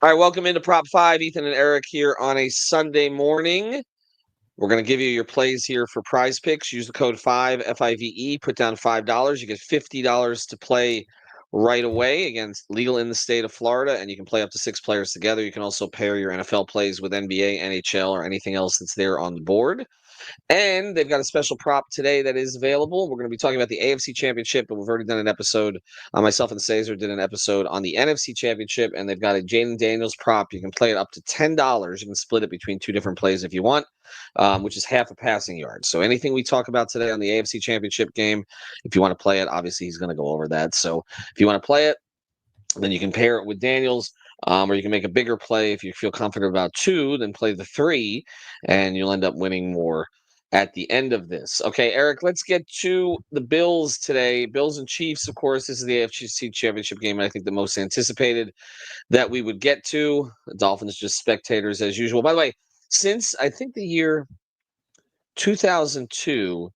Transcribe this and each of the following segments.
All right, welcome into Prop 5. Ethan and Eric here on a Sunday morning. We're going to give you your plays here for PrizePicks. Use the code 5, F-I-V-E. Put down $5. You get $50 to play right away. Again, it's legal in the state of Florida, and you can play up to 6 players together. You can also pair your NFL plays with NBA, NHL, or anything else that's there on the board. And they've got a special prop today that is available. We're going to be talking about the AFC Championship, but we've already done an episode. Myself and Cesar did an episode on the NFC Championship, and they've got a Jaden Daniels prop. You can play it up to $10. You can split it between 2 different plays if you want, which is half a passing yard. So anything we talk about today on the AFC Championship game, if you want to play it, obviously he's going to go over that. So if you want to play it, then you can pair it with Daniels. Or you can make a bigger play if you feel confident about 2, then play the 3, and you'll end up winning more at the end of this. Okay, Eric, let's get to the Bills today. Bills and Chiefs, of course. This is the AFC Championship game, and I think the most anticipated that we would get to. The Dolphins just spectators as usual. By the way, since I think the year 2002,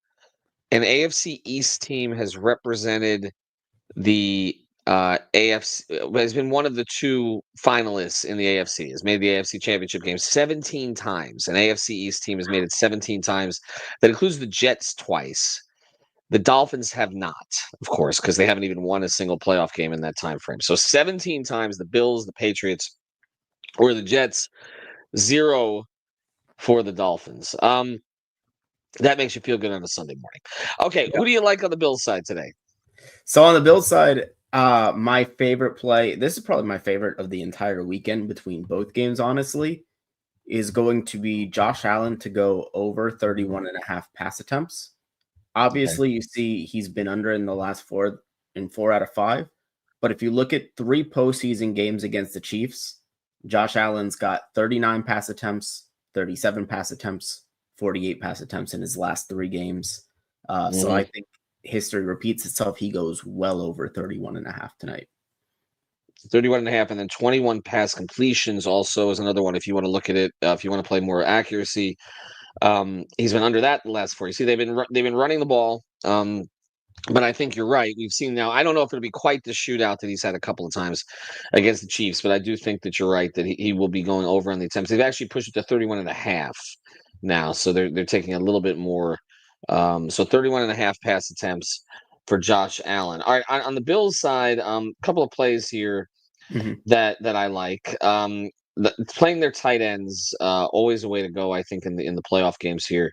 an AFC East team has represented the AFC, has been one of the 2 finalists in the AFC, has made the AFC Championship game 17 times. An AFC East team has made it 17 times. That includes the Jets twice. The Dolphins have not, of course, because they haven't even won a single playoff game in that time frame. So 17 times the Bills, the Patriots, or the Jets, 0 for the Dolphins. That makes you feel good on a Sunday morning. Okay, who do you like on the Bills side today? So on the Bills side, my favorite play, this is probably my favorite of the entire weekend between both games, honestly, is going to be Josh Allen to go over 31.5 pass attempts. Obviously, you see he's been under in the last 4 out of 5. But if you look at 3 postseason games against the Chiefs, Josh Allen's got 39 pass attempts, 37 pass attempts, 48 pass attempts in his last 3 games. So I think history repeats itself. He goes well over 31.5 tonight. 31.5, and then 21 pass completions also is another one. If you want to look at it, if you want to play more accuracy, he's been under that the last 4. You see, they've been running the ball. But I think you're right. We've seen now. I don't know if it'll be quite the shootout that he's had a couple of times against the Chiefs, but I do think that you're right that he will be going over on the attempts. They've actually pushed it to 31.5 now, so they're taking a little bit more. So 31.5 pass attempts for Josh Allen. All right, on the Bills side, couple of plays here that I like. Playing their tight ends, always a way to go, I think, in the playoff games here.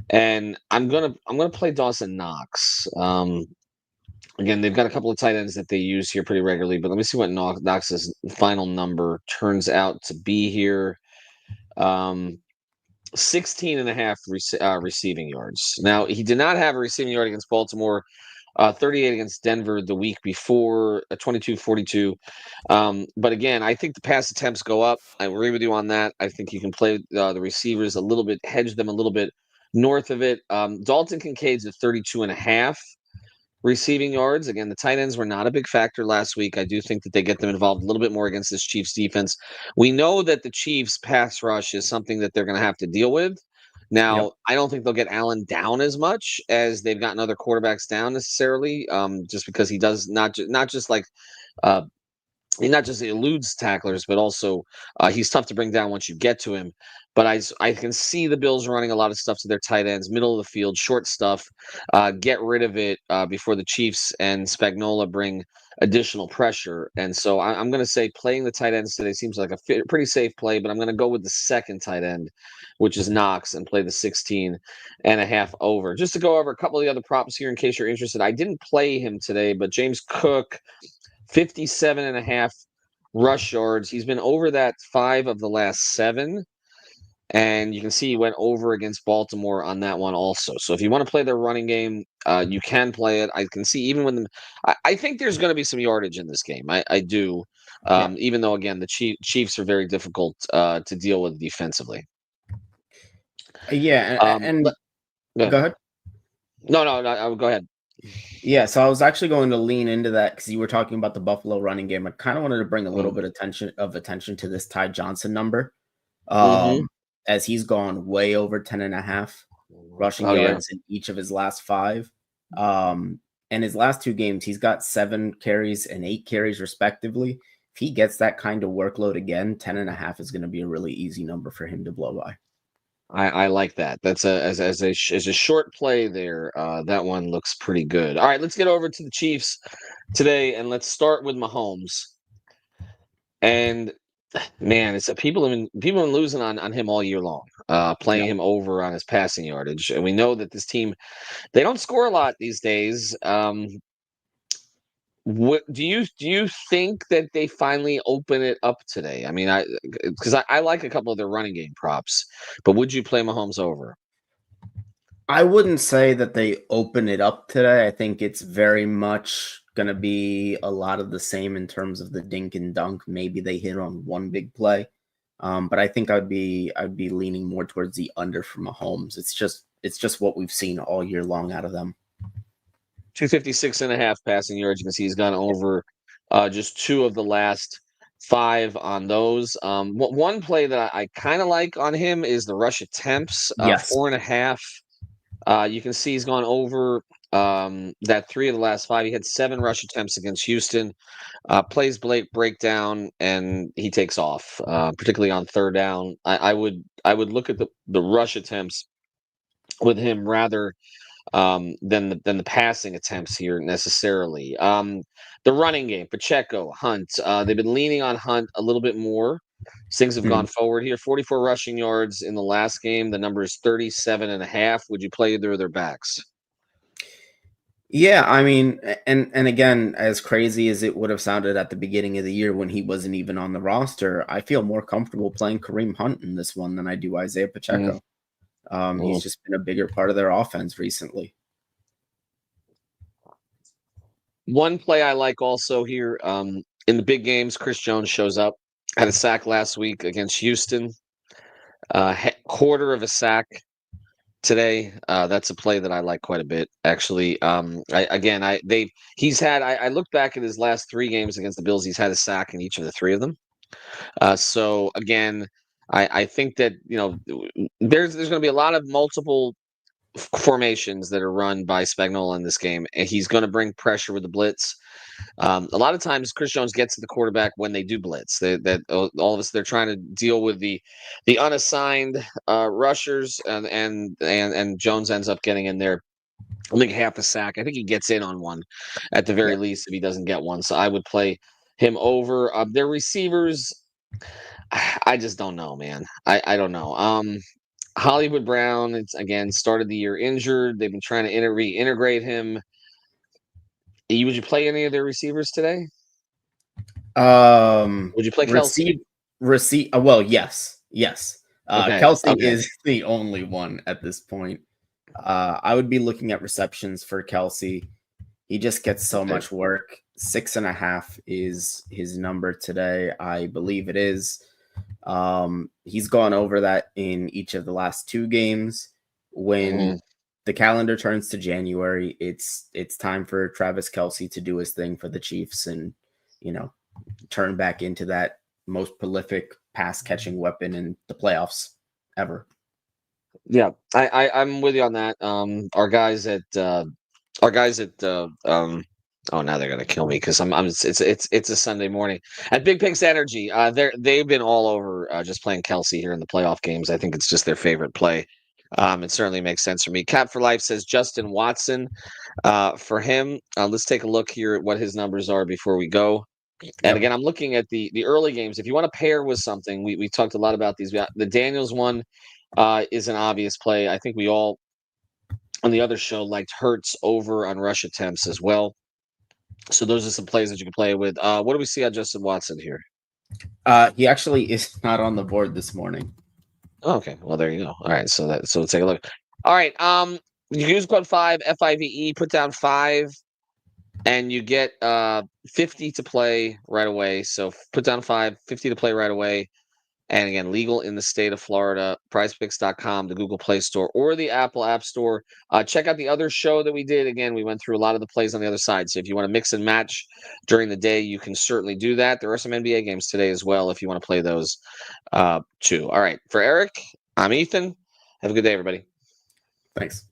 And I'm gonna play Dawson Knox. Again, they've got a couple of tight ends that they use here pretty regularly, but let me see what Knox's final number turns out to be here. 16.5 receiving yards. Now, he did not have a receiving yard against Baltimore. 38 against Denver the week before, 22-42. But again, I think the pass attempts go up. I agree with you on that. I think you can play the receivers a little bit, hedge them a little bit north of it. Dalton Kincaid's at 32.5 receiving yards. Again, the tight ends were not a big factor last week. I do think that they get them involved a little bit more against this Chiefs defense. We know that the Chiefs pass rush is something that they're going to have to deal with. Now, I don't think they'll get Allen down as much as they've gotten other quarterbacks down necessarily, just because he does not just like he not just eludes tacklers, but also he's tough to bring down once you get to him. But I can see the Bills running a lot of stuff to their tight ends, middle of the field, short stuff. Get rid of it before the Chiefs and Spagnuolo bring additional pressure. And so I'm going to say playing the tight ends today seems like a pretty safe play, but I'm going to go with the second tight end, which is Knox, and play the 16.5 over. Just to go over a couple of the other props here in case you're interested. I didn't play him today, but James Cook, 57.5 rush yards. He's been over that 5 of the last 7. And you can see he went over against Baltimore on that one also. So if you want to play their running game, you can play it. I can see even when I think there's going to be some yardage in this game. I do. Even though, again, the Chiefs are very difficult to deal with defensively. And go ahead. No, go ahead. Yeah, so I was actually going to lean into that because you were talking about the Buffalo running game. I kind of wanted to bring a little bit of attention to this Ty Johnson number, as he's gone way over 10.5 rushing yards in each of his last 5. And his last 2 games, he's got 7 carries and 8 carries respectively. he gets that kind of workload again, 10.5 is going to be a really easy number for him to blow by. I like that. That's as a short play there. That one looks pretty good. All right, let's get over to the Chiefs today, and let's start with Mahomes. And man, it's people have been losing on him all year long, playing Yeah. him over on his passing yardage, and we know that this team they don't score a lot these days. What do you think that they finally open it up today? I mean, because I like a couple of their running game props, but would you play Mahomes over? I wouldn't say that they open it up today. I think it's very much going to be a lot of the same in terms of the dink and dunk. Maybe they hit on one big play. But I think I'd be leaning more towards the under for Mahomes. It's just what we've seen all year long out of them. 256.5 passing yards. You can see he's gone over just 2 of the last 5 on those. One play that I kind of like on him is the rush attempts, Yes. 4.5. You can see he's gone over that 3 of the last 5. He had 7 rush attempts against Houston. Plays Blake breakdown and he takes off, particularly on third down. I would look at the rush attempts with him rather than the passing attempts here necessarily. The running game, Pacheco, Hunt, they've been leaning on Hunt a little bit more. Things have gone forward here. 44 rushing yards in the last game. The number is 37.5. Would you play either of their backs? Yeah, I mean, and again, as crazy as it would have sounded at the beginning of the year when he wasn't even on the roster, I feel more comfortable playing Kareem Hunt in this one than I do Isaiah Pacheco. He's just been a bigger part of their offense recently. One play I like also here in the big games, Chris Jones shows up. Had a sack last week against Houston. Quarter of a sack today. That's a play that I like quite a bit, actually. I looked back at his last 3 games against the Bills. He's had a sack in each of the 3 of them. So again, I think that there's going to be a lot of multiple formations that are run by Spagnuolo in this game, and he's going to bring pressure with the blitz. A lot of times, Chris Jones gets to the quarterback when they do blitz. All of us they're trying to deal with the unassigned rushers, and Jones ends up getting in there. I think half a sack. I think he gets in on one, at the very least, if he doesn't get one. So I would play him over. Their receivers, I just don't know, man. I don't know. Hollywood Brown, it's again started the year injured. They've been trying to reintegrate him. Would you play any of their receivers today? Would you play Kelsey? Well, yes. Okay. Kelsey Okay. is the only one at this point. I would be looking at receptions for Kelsey. He just gets so much work. 6.5 is his number today. I believe it is. He's gone over that in each of the last 2 games. When the calendar turns to January, it's time for Travis Kelsey to do his thing for the Chiefs and, turn back into that most prolific pass catching weapon in the playoffs ever. Yeah, I'm with you on that. Our guys at oh, now they're gonna kill me because it's a Sunday morning at Big Picks Energy. They've been all over just playing Kelsey here in the playoff games. I think it's just their favorite play. It certainly makes sense for me. Cap for Life says Justin Watson for him. Let's take a look here at what his numbers are before we go. And again, I'm looking at the early games. If you want to pair with something, we talked a lot about these. The Daniels one is an obvious play. I think we all on the other show liked Hurts over on rush attempts as well. So those are some plays that you can play with. What do we see on Justin Watson here? He actually is not on the board this morning. Oh, okay, well there you go. All right, so let's take a look. All right, you can use code 5 FIVE. Put down 5. And you get 50 to play right away. So put down 5, 50 to play right away. And again, legal in the state of Florida, PrizePicks.com, the Google Play Store, or the Apple App Store. Check out the other show that we did. Again, we went through a lot of the plays on the other side. So if you want to mix and match during the day, you can certainly do that. There are some NBA games today as well if you want to play those too. All right. For Eric, I'm Ethan. Have a good day, everybody. Thanks.